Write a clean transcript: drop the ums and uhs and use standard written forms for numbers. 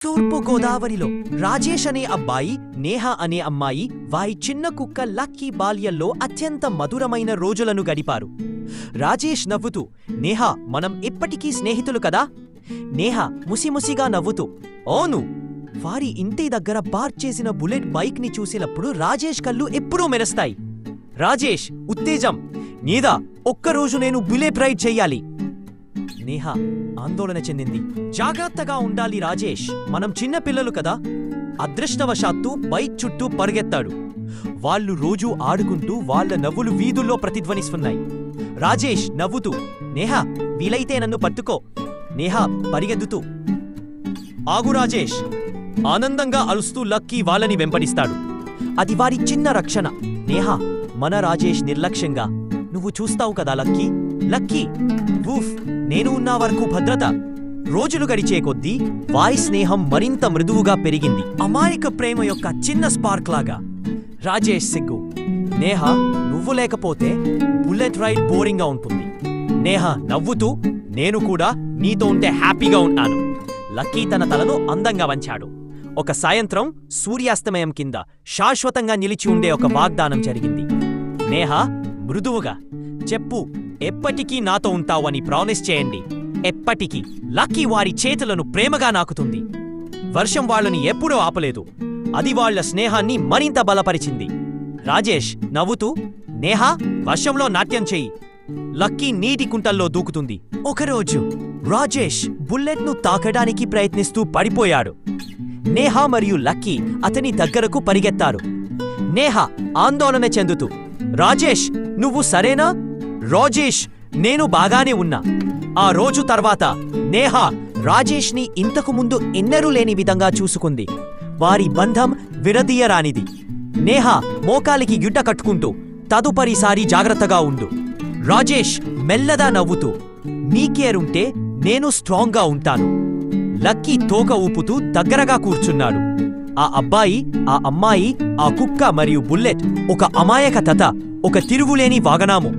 తూర్పు గోదావరిలో రాజేష్ అనే అబ్బాయి, నేహ అనే అమ్మాయి వారి చిన్న కుక్క లక్కీ బాల్యంలో అత్యంత మధురమైన రోజులను గడిపారు. రాజేష్ నవ్వుతూ, నేహ, మనం ఇప్పటికీ స్నేహితులు కదా? నేహ ముసిముసిగా నవ్వుతూ, అవును. వారి ఇంటి దగ్గర పార్క్ చేసిన బుల్లెట్ బైక్ ని చూసినప్పుడు రాజేష్ కళ్ళు ఎప్పుడూ మెరుస్తాయి. రాజేష్ ఉత్తేజం, నీదా, ఒక్కరోజు నేను బుల్లెట్ రైడ్ చెయ్యాలి. నేహ ఆందోళన చెందింది. జాగ్రత్తగా ఉండాలి రాజేష్, మనం చిన్న పిల్లలు కదా. అదృష్టవశాత్తు బైక్ చుట్టూ పరుగెత్తాడు. వాళ్ళు రోజూ ఆడుకుంటూ వాళ్ళ నవ్వులు వీధుల్లో ప్రతిధ్వనిస్తున్నాయి. రాజేష్ నవ్వుతూ, నేహ, వీలైతే నన్ను పట్టుకో. నేహ పరిగెద్దుతూ, ఆగు రాజేష్. ఆనందంగా అలుస్తూ లక్కీ వాళ్ళని వెంపడిస్తాడు. అది వారి చిన్న రక్షణ. నేహ, మన రాజేష్ నిర్లక్ష్యంగా, నువ్వు చూస్తావు కదా లక్కీ. లక్కీ, ఊఫ్, నేను ఉన్న వరకు భద్రత. రోజులు గడిచే కొద్దీ వారి స్నేహం మరింత మృదువుగా పెరిగింది, అమాయక ప్రేమ యొక్క చిన్న స్పార్క్ లాగా. రాజేష్ సిగ్గు, నేహ, నువ్వు లేకపోతే బుల్లెట్ రైడ్ బోరింగ్గా ఉంటుంది. నేహ నవ్వుతూ, నేను కూడా నీతో ఉంటే హ్యాపీగా ఉంటాను. లక్కీ తన తలను అందంగా వంచాడు. ఒక సాయంత్రం సూర్యాస్తమయం కింద శాశ్వతంగా నిలిచి ఉండే ఒక వాగ్దానం జరిగింది. నేహ మృదువుగా, చెప్పు, ఎప్పటికీ నాతో ఉంటావు అని ప్రామిస్ చేయండి. ఎప్పటికీ. లక్కీ వారి చేతులను ప్రేమగా నాకుతుంది. వర్షం వాళ్ళని ఎప్పుడూ ఆపలేదు, అది వాళ్ల స్నేహాన్ని మరింత బలపరిచింది. రాజేష్ నవ్వుతూ, నేహ, వర్షంలో నాట్యం చెయ్యి. లక్కీ నీటి కుంటల్లో దూకుతుంది. ఒకరోజు రాజేష్ బుల్లెట్ను తాకడానికి ప్రయత్నిస్తూ పడిపోయాడు. నేహ మరియు లక్కీ అతని దగ్గరకు పరిగెత్తారు. నేహ ఆందోళన చెందుతూ, రాజేష్, నువ్వు సరేనా? రాజేష్, నేను బాగానే ఉన్నా. ఆ రోజు తర్వాత నేహ రాజేష్ని ఇంతకు ముందు ఎన్నరూ లేని విధంగా చూసుకుంది. వారి బంధం విడదీయరానిది. నేహ మోకాలికి గిడ్డ కట్టుకుంటూ, తదుపరిసారి జాగ్రత్తగా ఉండు. రాజేష్ మెల్లగా నవ్వుతూ, నీకేరుంటే నేను స్ట్రాంగ్గా ఉంటాను. లక్కీ తోక ఊపుతూ దగ్గరగా కూర్చున్నాడు. ఆ అబ్బాయి, ఆ అమ్మాయి, ఆ కుక్క మరియు బుల్లెట్ ఒక అమాయక కథ, ఒక తిరుగులేని వాగనాము.